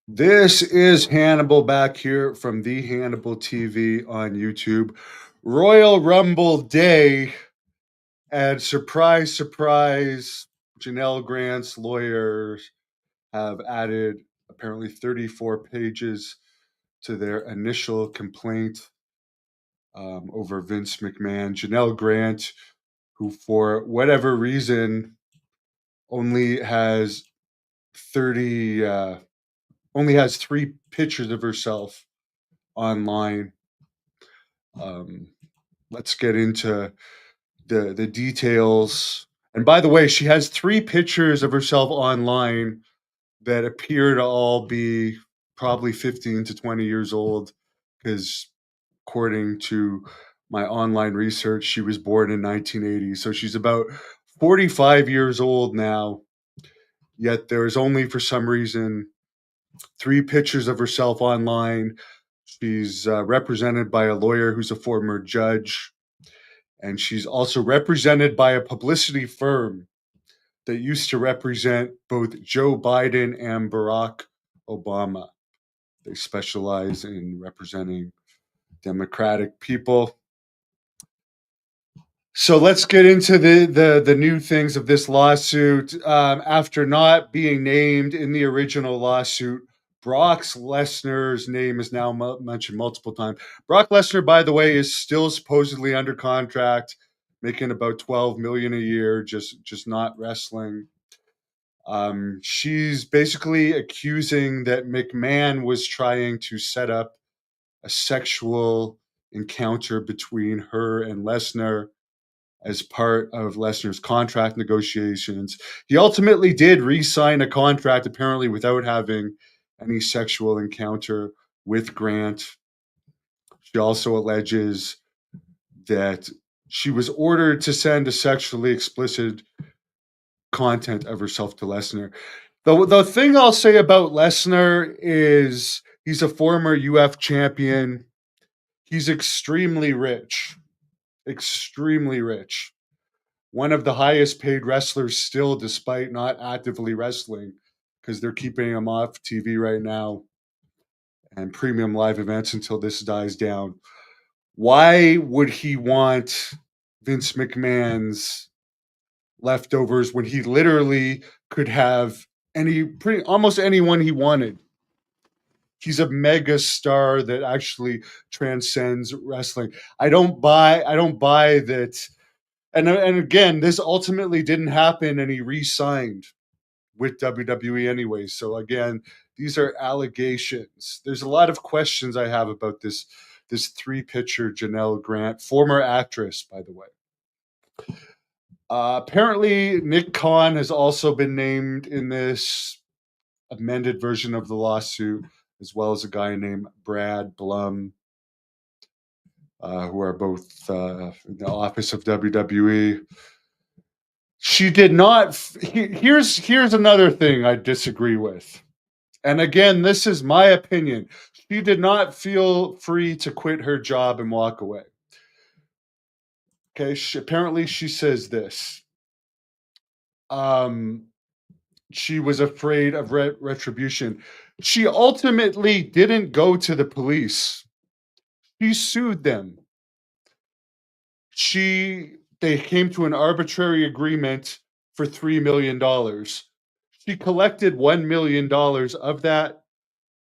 This is Hannibal back here from the Hannibal TV on YouTube. Royal Rumble Day, and surprise, surprise, Jannel Grant's lawyers have added apparently 34 pages to their initial complaint over Vince McMahon. Jannel Grant, who for whatever reason only has 30, only has three pictures of herself online. Um, let's get into the details. And by the way, she has three pictures of herself online that appear to all be probably 15 to 20 years old, because according to my online research, she was born in 1980. So she's about 45 years old now. Yet there is only, for some reason, three pictures of herself online. She's represented by a lawyer who's a former judge, and she's also represented by a publicity firm that used to represent both Joe Biden and Barack Obama. They specialize in representing Democratic people. So let's get into the new things of this lawsuit. After not being named in the original lawsuit, Brock Lesnar's name is now mentioned multiple times. Brock Lesnar, by the way, is still supposedly under contract, making about 12 million a year, just not wrestling. She's basically accusing that McMahon was trying to set up a sexual encounter between her and Lesnar as part of Lesnar's contract negotiations. He ultimately did re-sign a contract, apparently without having any sexual encounter with Grant. She also alleges that she was ordered to send a sexually explicit content of herself to Lesnar. The thing I'll say about Lesnar is he's a former UF champion. He's extremely rich. Extremely rich. One of the highest paid wrestlers still, despite not actively wrestling, because they're keeping him off TV right now and premium live events until this dies down. Why would he want Vince McMahon's leftovers when he literally could have almost anyone he wanted? He's a mega star that actually transcends wrestling. I don't buy that. And again, this ultimately didn't happen, and he re-signed with WWE anyway. So again, these are allegations. There's a lot of questions I have about this three-picture Jannel Grant, former actress, by the way. Apparently, Nick Khan has also been named in this amended version of the lawsuit, as well as a guy named Brad Blum, who are both in the office of WWE. She did not. Here's another thing I disagree with. And again, this is my opinion. She did not feel free to quit her job and walk away. Okay, apparently she says this. Um, she was afraid of retribution. She ultimately didn't go to the police. She sued them. They came to an arbitrary agreement for $3 million. She collected $1 million of that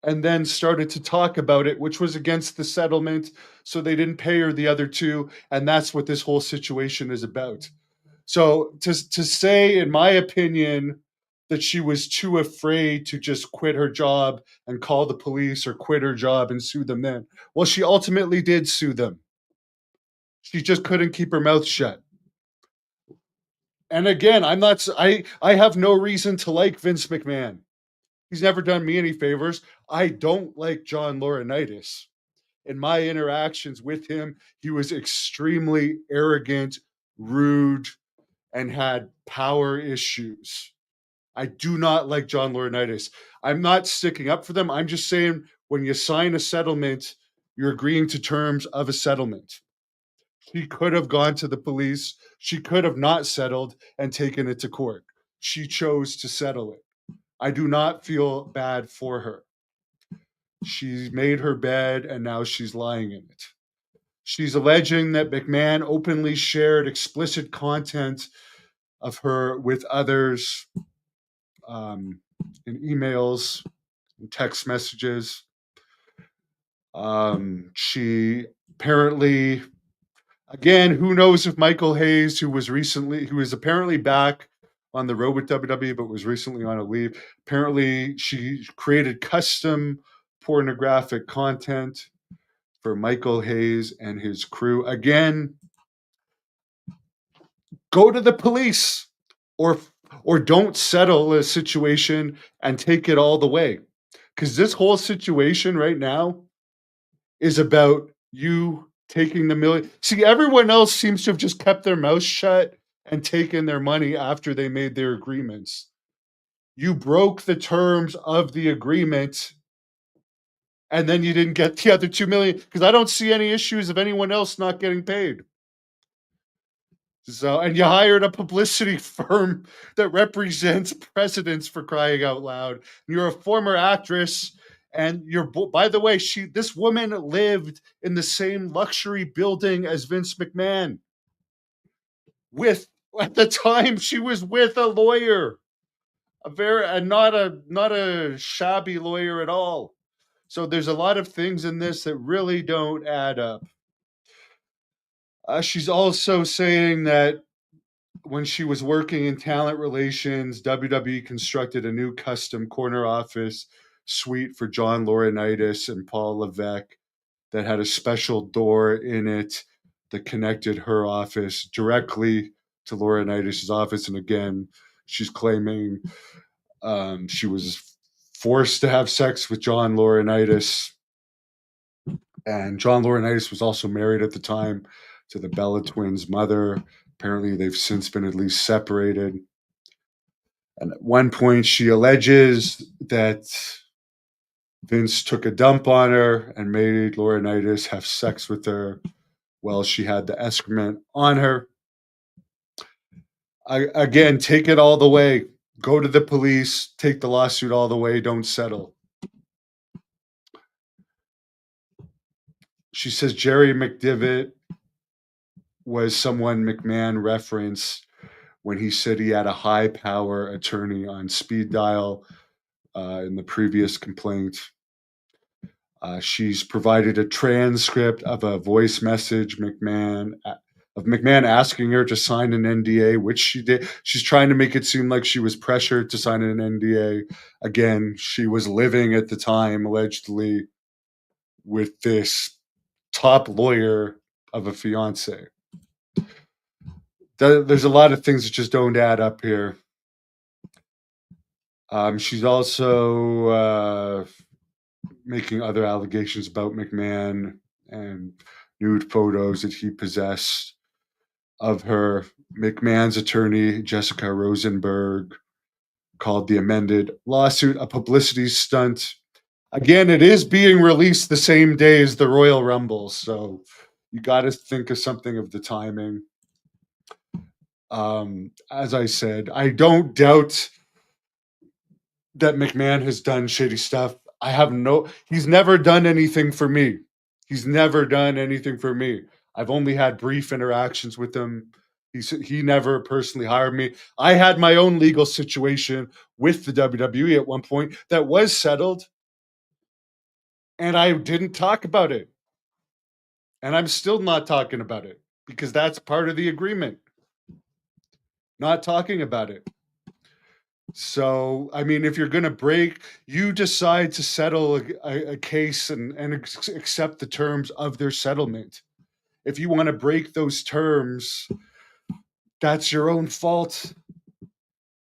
and then started to talk about it, which was against the settlement. So they didn't pay her the other two. And that's what this whole situation is about. So to say, in my opinion, that she was too afraid to just quit her job and call the police or quit her job and sue them then. Well, she ultimately did sue them. She just couldn't keep her mouth shut. And again, I have no reason to like Vince McMahon. He's never done me any favors. I don't like John Laurinaitis. In my interactions with him, he was extremely arrogant, rude, and had power issues. I do not like John Laurinaitis. I'm not sticking up for them. I'm just saying when you sign a settlement, you're agreeing to terms of a settlement. She could have gone to the police. She could have not settled and taken it to court. She chose to settle it. I do not feel bad for her. She's made her bed and now she's lying in it. She's alleging that McMahon openly shared explicit content of her with others, um, in emails and text messages. She apparently, again, who knows if Michael Hayes, who was apparently back on the road with WWE, but was recently on a leave. Apparently, she created custom pornographic content for Michael Hayes and his crew. Again, go to the police, or or don't settle a situation and take it all the way. Because this whole situation right now is about you taking the million. See, everyone else seems to have just kept their mouth shut and taken their money after they made their agreements. You broke the terms of the agreement and then you didn't get the other 2 million because I don't see any issues of anyone else not getting paid. So, and you hired a publicity firm that represents presidents, for crying out loud. You're a former actress, and by the way, this woman lived in the same luxury building as Vince McMahon. With At the time, she was with a lawyer, a very and not a shabby lawyer at all. So there's a lot of things in this that really don't add up. She's also saying that when she was working in talent relations, WWE constructed a new custom corner office suite for John Laurinaitis and Paul Levesque that had a special door in it that connected her office directly to Laurinaitis' office. And again, she's claiming she was forced to have sex with John Laurinaitis. And John Laurinaitis was also married at the time to the Bella twins' mother. Apparently, they've since been at least separated. And at one point, she alleges that Vince took a dump on her and made Laurinaitis have sex with her while she had the excrement on her. Again, take it all the way. Go to the police. Take the lawsuit all the way. Don't settle. She says Jerry McDivitt was someone McMahon referenced when he said he had a high power attorney on speed dial in the previous complaint. She's provided a transcript of a voice message of McMahon asking her to sign an NDA, which she did. She's trying to make it seem like she was pressured to sign an NDA. Again, she was living at the time, allegedly, with this top lawyer of a fiance. There's a lot of things that just don't add up here. She's also making other allegations about McMahon and nude photos that he possessed of her. McMahon's attorney, Jessica Rosenberg, called the amended lawsuit a publicity stunt. Again, it is being released the same day as the Royal Rumble, so you got to think of something of the timing. As I said, I don't doubt that McMahon has done shady stuff. He's never done anything for me. He's never done anything for me. I've only had brief interactions with him. He never personally hired me. I had my own legal situation with the WWE at one point that was settled, and I didn't talk about it. And I'm still not talking about it because that's part of the agreement. Not talking about it. So, I mean, if you're going to you decide to settle a case and accept the terms of their settlement. If you want to break those terms, that's your own fault.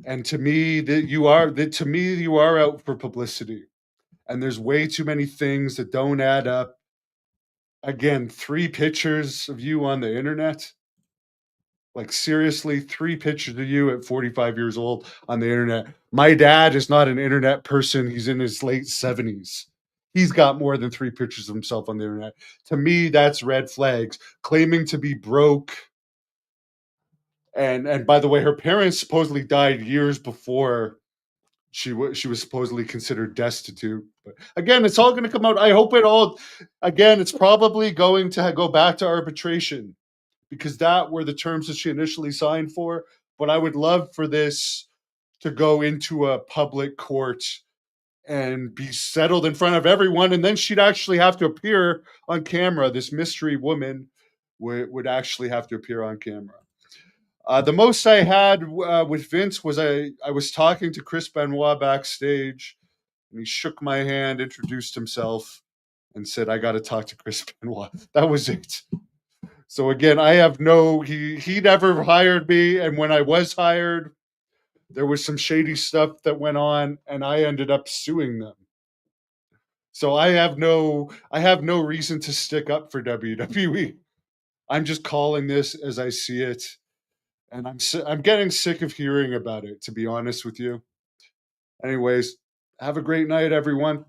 And to me, you are out for publicity. And there's way too many things that don't add up. Again, 3 pictures of you on the internet. Like, seriously, 3 pictures of you at 45 years old on the internet. My dad is not an internet person. He's in his late 70s. He's got more than 3 pictures of himself on the internet. To me, that's red flags. Claiming to be broke. And by the way, her parents supposedly died years before she was supposedly considered destitute. But again, it's all going to come out. I hope it all. Again, it's probably going to go back to arbitration because that were the terms that she initially signed for. But I would love for this to go into a public court and be settled in front of everyone, and then she'd actually have to appear on camera. This mystery woman would actually have to appear on camera. The most I had with Vince was I was talking to Chris Benoit backstage, and he shook my hand, introduced himself, and said, "I got to talk to Chris Benoit." That was it. So again, I have no. He never hired me, and when I was hired, there was some shady stuff that went on, and I ended up suing them. So I have no reason to stick up for WWE. I'm just calling this as I see it, and I'm getting sick of hearing about it, to be honest with you. Anyways, have a great night, everyone.